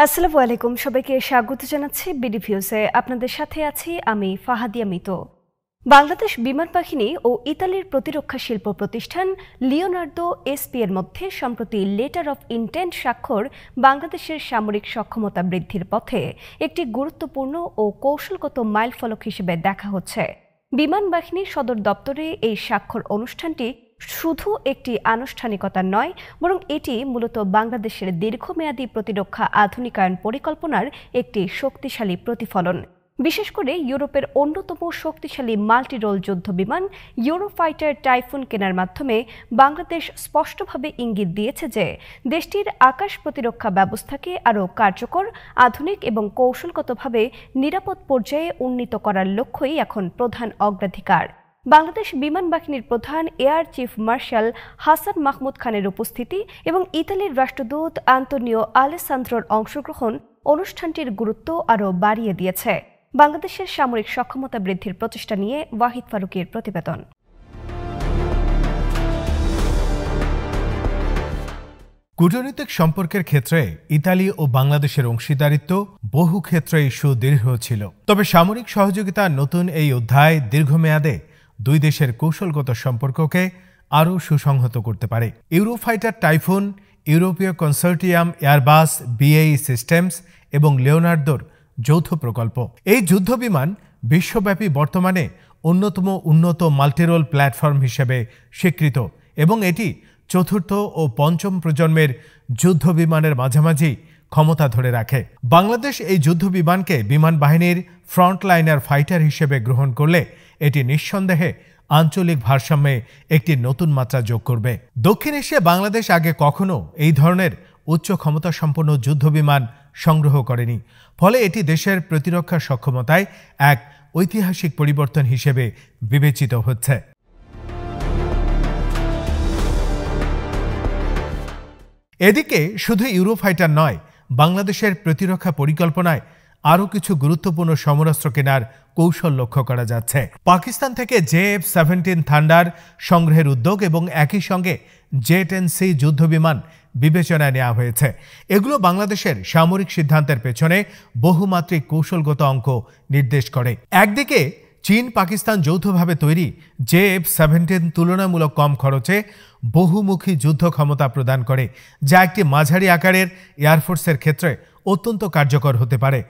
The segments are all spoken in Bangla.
আসসালামু আলাইকুম, সবাইকে স্বাগত জানাচ্ছি বিডি ভিউজে। আপনাদের সাথে আছি আমি ফাহাদিয়া মিতো। বাংলাদেশ বিমান বাহিনী ও ইতালির প্রতিরক্ষা শিল্প প্রতিষ্ঠান লিওনার্দো এসপি এর মধ্যে সম্প্রতি লেটার অফ ইন্টেন্ট স্বাক্ষর বাংলাদেশের সামরিক সক্ষমতা বৃদ্ধির পথে একটি গুরুত্বপূর্ণ ও কৌশলগত মাইলফলক হিসেবে দেখা হচ্ছে। বিমান বাহিনীর সদর দপ্তরে এই স্বাক্ষর অনুষ্ঠানটি শুধু একটি আনুষ্ঠানিকতা নয়, বরং এটি মূলত বাংলাদেশের দীর্ঘমেয়াদী প্রতিরক্ষা আধুনিকায়ন পরিকল্পনার একটি শক্তিশালী প্রতিফলন। বিশেষ করে ইউরোপের অন্যতম শক্তিশালী মাল্টিরোল যুদ্ধবিমান ইউরোফাইটার টাইফুন কেনার মাধ্যমে বাংলাদেশ স্পষ্টভাবে ইঙ্গিত দিয়েছে যে দেশটির আকাশ প্রতিরক্ষা ব্যবস্থাকে আরও কার্যকর, আধুনিক এবং কৌশলগতভাবে নিরাপদ পর্যায়ে উন্নীত করার লক্ষ্যই এখন প্রধান অগ্রাধিকার। বাংলাদেশ বিমান বাহিনীর প্রধান air chief marshal Hasan Mahmud খানের উপস্থিতি এবং ইতালির রাষ্ট্রদূত আন্তোনিও আলেসান্দ্রোর অংশগ্রহণ অনুষ্ঠানটির গুরুত্ব আরও বাড়িয়ে দিয়েছে। বাংলাদেশের সামরিক সক্ষমতা বৃদ্ধির প্রচেষ্টা নিয়ে ওয়াহিদ ফারুকের প্রতিবেদন। কূটনৈতিক সম্পর্কের ক্ষেত্রে ইতালি ও বাংলাদেশের অংশীদারিত্ব বহু ক্ষেত্রেই সুদৃঢ় ছিল। তবে সামরিক সহযোগিতার নতুন এই অধ্যায় দীর্ঘমেয়াদে দুই দেশের কৌশলগত সম্পর্ককে আরও সুসংহত করতে পারে। ইউরোফাইটার টাইফুন, ইউরোপীয় কনসোর্টিয়াম এয়ারবাস, বিএই সিস্টেমস এবং লিওনার্দোর যৌথ প্রকল্প। এই যুদ্ধবিমান বিশ্বব্যাপী বর্তমানে অন্যতম উন্নত মাল্টিরোল প্ল্যাটফর্ম হিসেবে স্বীকৃত এবং এটি চতুর্থ ও পঞ্চম প্রজন্মের যুদ্ধবিমানের মাঝামাঝি ক্ষমতা ধরে রাখে। বাংলাদেশ এই যুদ্ধবিমানকে বিমান বাহিনীর ফ্রন্টলাইনার ফাইটার হিসেবে গ্রহণ করলে এটি নিঃসন্দেহে আঞ্চলিক ভারসাম্যে একটি নতুন মাত্রা যোগ করবে। দক্ষিণ এশিয়ায় বাংলাদেশ আগে কখনো এই ধরনের উচ্চ ক্ষমতা সম্পন্ন যুদ্ধবিমান সংগ্রহ করেনি, ফলে এটি দেশের প্রতিরক্ষা সক্ষমতায় এক ঐতিহাসিক পরিবর্তন হিসেবে বিবেচিত হচ্ছে। এদিকে শুধু ইউরোফাইটার নয়, বাংলাদেশের প্রতিরক্ষা পরিকল্পনায় আরও কিছু গুরুত্বপূর্ণ সমরাস্ত্র কেনার কৌশল লক্ষ্য করা যাচ্ছে। পাকিস্তান থেকে JF-17 থান্ডার সংগ্রহের উদ্যোগ এবং একই সঙ্গে J-10C যুদ্ধবিমান বিবেচনায় নেওয়া হয়েছে। এগুলো বাংলাদেশের সামরিক সিদ্ধান্তের পেছনে বহুমাত্রিক কৌশলগত অঙ্ক নির্দেশ করে। একদিকে চীন পাকিস্তান যৌথভাবে তৈরি JF-17 তুলনামূলক কম খরচে বহুমুখী যুদ্ধ ক্ষমতা প্রদান করে, যা একটি মাঝারি আকারের এয়ারফোর্সের ক্ষেত্রে অত্যন্ত কার্যকর হতে পারে।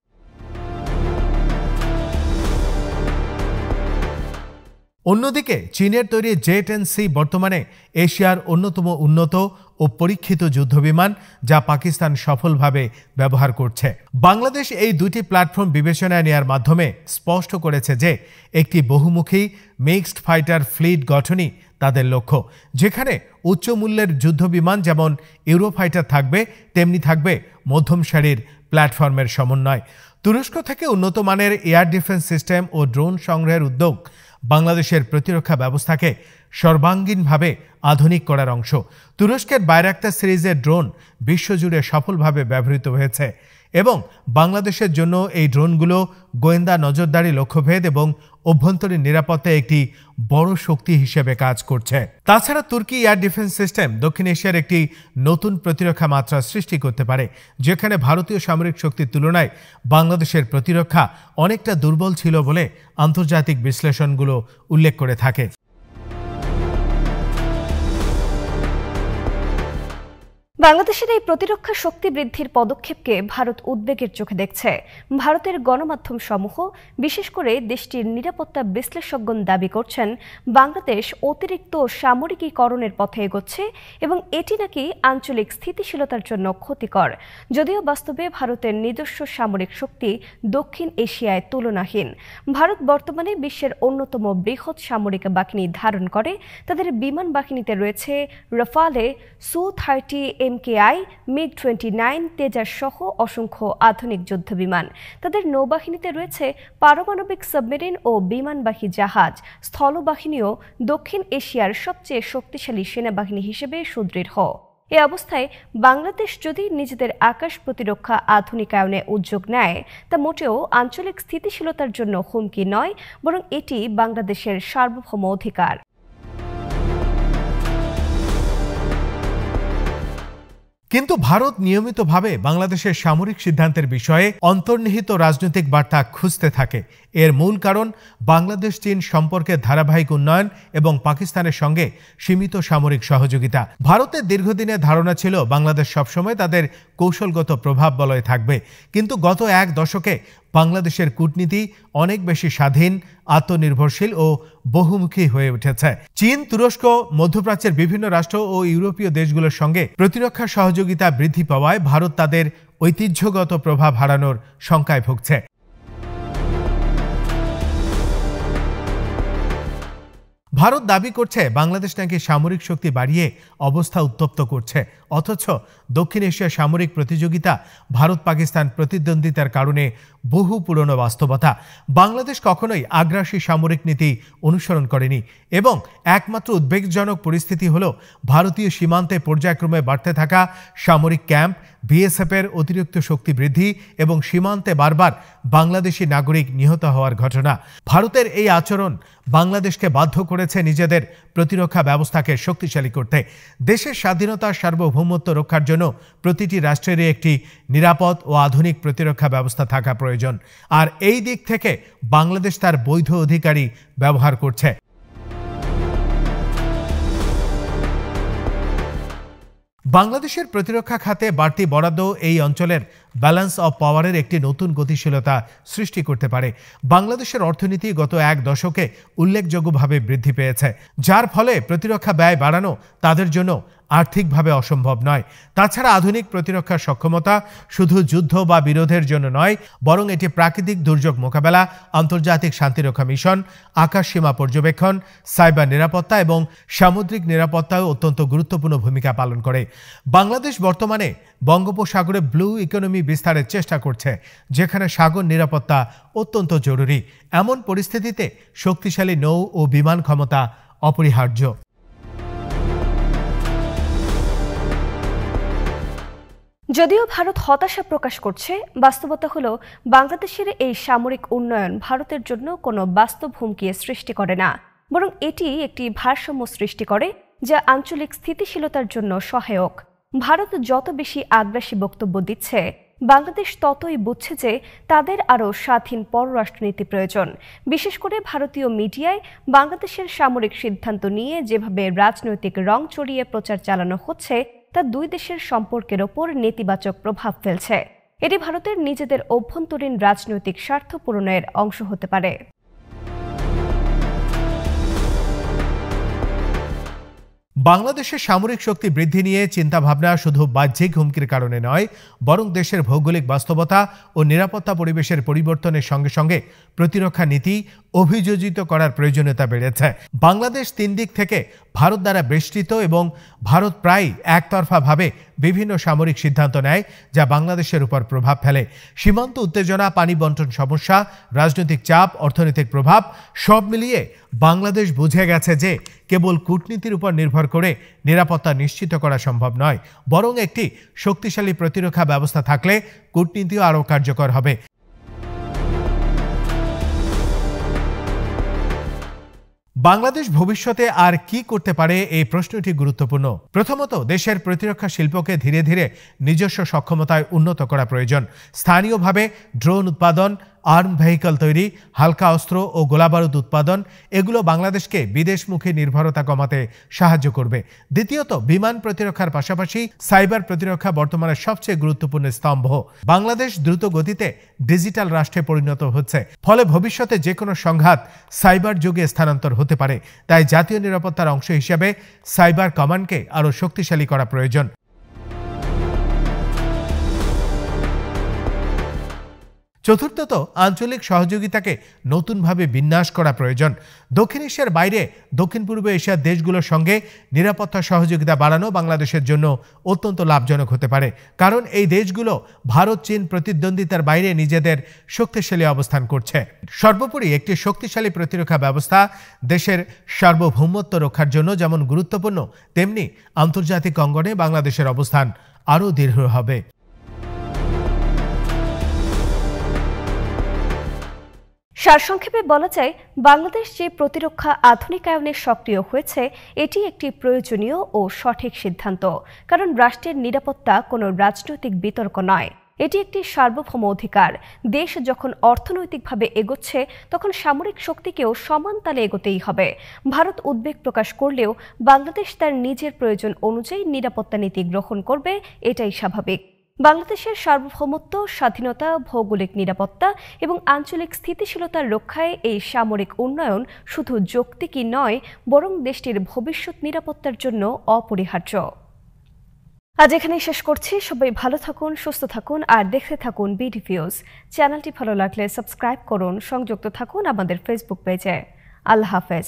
অন্যদিকে চীনের তৈরি J-10C বর্তমানে এশিয়ার অন্যতম উন্নত ও পরীক্ষিত যুদ্ধবিমান, যা পাকিস্তান সফলভাবে ব্যবহার করছে। বাংলাদেশ এই দুটি প্ল্যাটফর্ম বিবেচনায় নেওয়ার মাধ্যমে স্পষ্ট করেছে যে একটি বহুমুখী মিক্সড ফাইটার ফ্লিট গঠনই তাদের লক্ষ্য, যেখানে উচ্চ মূল্যের যুদ্ধবিমান যেমন ইউরোফাইটার থাকবে, তেমনি থাকবে মধ্যম সারির প্ল্যাটফর্মের সমন্বয়। তুরস্ক থেকে উন্নত মানের এয়ার ডিফেন্স সিস্টেম ও ড্রোন সংগ্রহের উদ্যোগ বাংলাদেশের প্রতিরক্ষা ব্যবস্থাকে সর্বাঙ্গীনভাবে আধুনিক করার অংশ। তুরস্কের বাইরাক্তার সিরিজের ড্রোন বিশ্বজুড়ে সফলভাবে ব্যবহৃত হয়েছে এবং বাংলাদেশের জন্য এই ড্রোনগুলো গোয়েন্দা নজরদারি, লক্ষ্যভেদ এবং অভ্যন্তরীণ নিরাপত্তায় একটি বড় শক্তি হিসেবে কাজ করছে। তাছাড়া তুর্কি এয়ার ডিফেন্স সিস্টেম দক্ষিণ এশিয়ার একটি নতুন প্রতিরক্ষা মাত্রা সৃষ্টি করতে পারে, যেখানে ভারতীয় সামরিক শক্তির তুলনায় বাংলাদেশের প্রতিরক্ষা অনেকটা দুর্বল ছিল বলে আন্তর্জাতিক বিশ্লেষণগুলো উল্লেখ করে থাকে। বাংলাদেশের এই প্রতিরক্ষা শক্তি বৃদ্ধির পদক্ষেপকে ভারত উদ্বেগের চোখে দেখছে। ভারতের গণমাধ্যম সমূহ, বিশেষ করে দেশটির নিরাপত্তা বিশ্লেষকগণ দাবি করছেন বাংলাদেশ অতিরিক্ত সামরিকীকরণের পথে এগোচ্ছে এবং এটি নাকি আঞ্চলিক স্থিতিশীলতার জন্য ক্ষতিকর। যদিও বাস্তবে ভারতের নিজস্ব সামরিক শক্তি দক্ষিণ এশিয়ায় তুলনাহীন। ভারত বর্তমানে বিশ্বের অন্যতম বৃহৎ সামরিক বাহিনী ধারণ করে। তাদের বিমান বাহিনীতে রয়েছে Rafale, Su-30 MKI, MiG-29, Tejas সহ অসংখ্য আধুনিক যুদ্ধবিমান। তাদের নৌবাহিনীতে রয়েছে পারমাণবিক সাবমেরিন ও বিমানবাহী জাহাজ। স্থলবাহিনীও দক্ষিণ এশিয়ার সবচেয়ে শক্তিশালী সেনাবাহিনী হিসেবে সুদৃঢ়। এ অবস্থায় বাংলাদেশ যদি নিজেদের আকাশ প্রতিরক্ষা আধুনিকায়নে উদ্যোগ নেয়, তা মোটেও আঞ্চলিক স্থিতিশীলতার জন্য হুমকি নয়, বরং এটি বাংলাদেশের সার্বভৌম অধিকার। কিন্তু ভারত নিয়মিতভাবে বাংলাদেশের সামরিক সিদ্ধান্তের বিষয়ে অন্তর্নিহিত রাজনৈতিক বার্তা খুঁজতে থাকে। এর মূল কারণ বাংলাদেশ চীন সম্পর্কের ধারাবাহিক উন্নয়ন এবং পাকিস্তানের সঙ্গে সীমিত সামরিক সহযোগিতা। ভারতের দীর্ঘদিনের ধারণা ছিল বাংলাদেশ সবসময় তাদের কৌশলগত প্রভাব বলয়ে থাকবে, কিন্তু গত এক দশকে বাংলাদেশের কূটনীতি অনেক বেশি স্বাধীন, আত্মনির্ভরশীল ও বহুমুখী হয়ে উঠেছে। চীন, তুরস্ক, মধ্যপ্রাচ্যের বিভিন্ন রাষ্ট্র ও ইউরোপীয় দেশগুলোর সঙ্গে প্রতিরক্ষা সহযোগিতা বৃদ্ধি পাওয়ায় ভারত তাদের ঐতিহ্যগত প্রভাব হারানোর শঙ্কায় ভুগছে। ভারত দাবি করছে বাংলাদেশ নাকি সামরিক শক্তি বাড়িয়ে অবস্থা উত্তপ্ত করছে, অথচ দক্ষিণ এশিয়ার সামরিক প্রতিযোগিতা ভারত পাকিস্তান প্রতিদ্বন্দ্বিতার কারণে বহু পুরনো বাস্তবতা। বাংলাদেশ কখনোই আগ্রাসী সামরিক নীতি অনুসরণ করেনি এবং একমাত্র উদ্বেগজনক পরিস্থিতি হল ভারতীয় সীমান্তে পর্যায়ক্রমে বাড়তে থাকা সামরিক ক্যাম্প, বিএসএফের অতিরিক্ত শক্তি বৃদ্ধি এবং সীমান্তে বারবার বাংলাদেশি নাগরিক নিহত হওয়ার ঘটনা। ভারতের এই আচরণ বাংলাদেশকে বাধ্য করেছে নিজেদের প্রতিরক্ষা ব্যবস্থাকে শক্তিশালী করতে। দেশের স্বাধীনতা, সার্বভৌমত্ব রক্ষার জন্য প্রতিটি রাষ্ট্রেরই একটি নিরাপদ ও আধুনিক প্রতিরক্ষা ব্যবস্থা থাকা প্রয়োজন, আর এই দিক থেকে বাংলাদেশ তার বৈধ অধিকারী ব্যবহার করছে। বাংলাদেশের প্রতিরক্ষা খাতে বাড়তি বরাদ্দ এই অঞ্চলের ব্যালেন্স অব পাওয়ারের একটি নতুন গতিশীলতা সৃষ্টি করতে পারে। বাংলাদেশের অর্থনীতি গত এক দশকে উল্লেখযোগ্যভাবে বৃদ্ধি পেয়েছে, যার ফলে প্রতিরক্ষা ব্যয় বাড়ানো তাদের জন্য আর্থিকভাবে অসম্ভব নয়। তাছাড়া আধুনিক প্রতিরক্ষা সক্ষমতা শুধু যুদ্ধ বা বিরোধের জন্য নয়, বরং এটি প্রাকৃতিক দুর্যোগ মোকাবেলা, আন্তর্জাতিক শান্তিরক্ষা মিশন, আকাশ সীমা পর্যবেক্ষণ, সাইবার নিরাপত্তা এবং সামুদ্রিক নিরাপত্তায় অত্যন্ত গুরুত্বপূর্ণ ভূমিকা পালন করে। বাংলাদেশ বর্তমানে বঙ্গোপসাগরে ব্লু ইকোনমি বিস্তারের চেষ্টা করছে, যেখানে সাগর নিরাপত্তা অত্যন্ত জরুরি। এমন পরিস্থিতিতে শক্তিশালী নৌ ও বিমান ক্ষমতা অপরিহার্য। যদিও ভারত হতাশা প্রকাশ করছে, বাস্তবতা হলো বাংলাদেশের এই সামরিক উন্নয়ন ভারতের জন্য কোনো বাস্তব হুমকি সৃষ্টি করে না, বরং এটি একটি ভারসাম্য সৃষ্টি করে যা আঞ্চলিক স্থিতিশীলতার জন্য সহায়ক। ভারত যত বেশি আগ্রাসী বক্তব্য দিচ্ছে, বাংলাদেশ ততই বুঝছে যে তাদের আরও স্বাধীন পররাষ্ট্রনীতি প্রয়োজন। বিশেষ করে ভারতীয় মিডিয়ায় বাংলাদেশের সামরিক সিদ্ধান্ত নিয়ে যেভাবে রাজনৈতিক রং চড়িয়ে প্রচার চালানো হচ্ছে, তা দুই দেশের সম্পর্কের ওপর নেতিবাচক প্রভাব ফেলছে। এটি ভারতের নিজেদের অভ্যন্তরীণ রাজনৈতিক স্বার্থ পূরণের অংশ হতে পারে। বাংলাদেশের সামরিক শক্তি বৃদ্ধি নিয়ে চিন্তাভাবনা শুধু বাহ্যিক হুমকির কারণে নয়, বরং দেশের ভৌগোলিক বাস্তবতা ও নিরাপত্তা পরিবেশের পরিবর্তনের সঙ্গে সঙ্গে প্রতিরক্ষা নীতি অভিযোজিত করার প্রয়োজনীয়তা বেড়েছে। বাংলাদেশ তিন দিক থেকে ভারত দ্বারা বেষ্টিত এবং ভারত প্রায় একতরফাভাবে বিভিন্ন সামরিক সিদ্ধান্ত নেয়, যা বাংলাদেশের উপর প্রভাব ফেলে। সীমান্ত উত্তেজনা, পানি বন্টন সমস্যা, রাজনৈতিক চাপ, অর্থনৈতিক প্রভাব সব মিলিয়ে বাংলাদেশ বুঝে গেছে যে কেবল কূটনীতির উপর নির্ভর করে নিরাপত্তা নিশ্চিত করা সম্ভব নয়, বরং একটি শক্তিশালী প্রতিরক্ষা ব্যবস্থা থাকলে কূটনীতিও আরও কার্যকর হবে। বাংলাদেশ ভবিষ্যতে আর কি করতে পারে, এই প্রশ্নটি গুরুত্বপূর্ণ। প্রথমত, দেশের প্রতিরক্ষা শিল্পকে ধীরে ধীরে নিজস্ব সক্ষমতায় উন্নত করা প্রয়োজন। স্থানীয়ভাবে ড্রোন উৎপাদন, আর্ম ভেহিকল তৈরি, হালকা অস্ত্র ও গোলাবারুদ উৎপাদন, এগুলো বাংলাদেশকে বিদেশমুখী নির্ভরতা কমাতে সাহায্য করবে। দ্বিতীয়ত, বিমান প্রতিরক্ষার পাশাপাশি সাইবার প্রতিরক্ষা বর্তমানে সবচেয়ে গুরুত্বপূর্ণ স্তম্ভ। বাংলাদেশ দ্রুত গতিতে ডিজিটাল রাষ্ট্রে পরিণত হচ্ছে, ফলে ভবিষ্যতে যে কোনো সংঘাত সাইবার যুগে স্থানান্তর হতে পারে। তাই জাতীয় নিরাপত্তার অংশ হিসেবে সাইবার কমান্ডকে আরও শক্তিশালী করা প্রয়োজন। চতুর্থত, আঞ্চলিক সহযোগিতাকে নতুনভাবে বিন্যাস করা প্রয়োজন। দক্ষিণ এশিয়ার বাইরে দক্ষিণ পূর্ব এশিয়ার দেশগুলোর সঙ্গে নিরাপত্তা সহযোগিতা বাড়ানো বাংলাদেশের জন্য অত্যন্ত লাভজনক হতে পারে, কারণ এই দেশগুলো ভারত চীন প্রতিদ্বন্দ্বিতার বাইরে নিজেদের শক্তিশালী অবস্থান করছে। সর্বোপরি, একটি শক্তিশালী প্রতিরক্ষা ব্যবস্থা দেশের সার্বভৌমত্ব রক্ষার জন্য যেমন গুরুত্বপূর্ণ, তেমনি আন্তর্জাতিক অঙ্গনে বাংলাদেশের অবস্থান আরও দৃঢ় হবে। সারসংক্ষেপে বলা যায়, বাংলাদেশ যে প্রতিরক্ষা আধুনিকায়নে সক্রিয় হয়েছে এটি একটি প্রয়োজনীয় ও সঠিক সিদ্ধান্ত। কারণ রাষ্ট্রের নিরাপত্তা কোনো রাজনৈতিক বিতর্ক নয়, এটি একটি সার্বভৌম অধিকার। দেশ যখন অর্থনৈতিকভাবে এগোচ্ছে তখন সামরিক শক্তিকেও সমান তালে এগোতেই হবে। ভারত উদ্বেগ প্রকাশ করলেও বাংলাদেশ তার নিজের প্রয়োজন অনুযায়ী নিরাপত্তা নীতি গ্রহণ করবে, এটাই স্বাভাবিক। বাংলাদেশের সার্বভৌমত্ব, স্বাধীনতা, ভৌগোলিক নিরাপত্তা এবং আঞ্চলিক স্থিতিশীলতার রক্ষায় এই সামরিক উন্নয়ন শুধু যৌক্তিকই নয়, বরং দেশটির ভবিষ্যৎ নিরাপত্তার জন্য অপরিহার্য। আজ এখানেই শেষ করছি। সবাই ভালো থাকুন, সুস্থ থাকুন আর দেখতে থাকুন বিডি ভিউজ। চ্যানেলটি ভালো লাগলে সাবস্ক্রাইব করুন, সংযুক্ত থাকুন আমাদের ফেসবুক পেজে। আল্লাহ হাফেজ।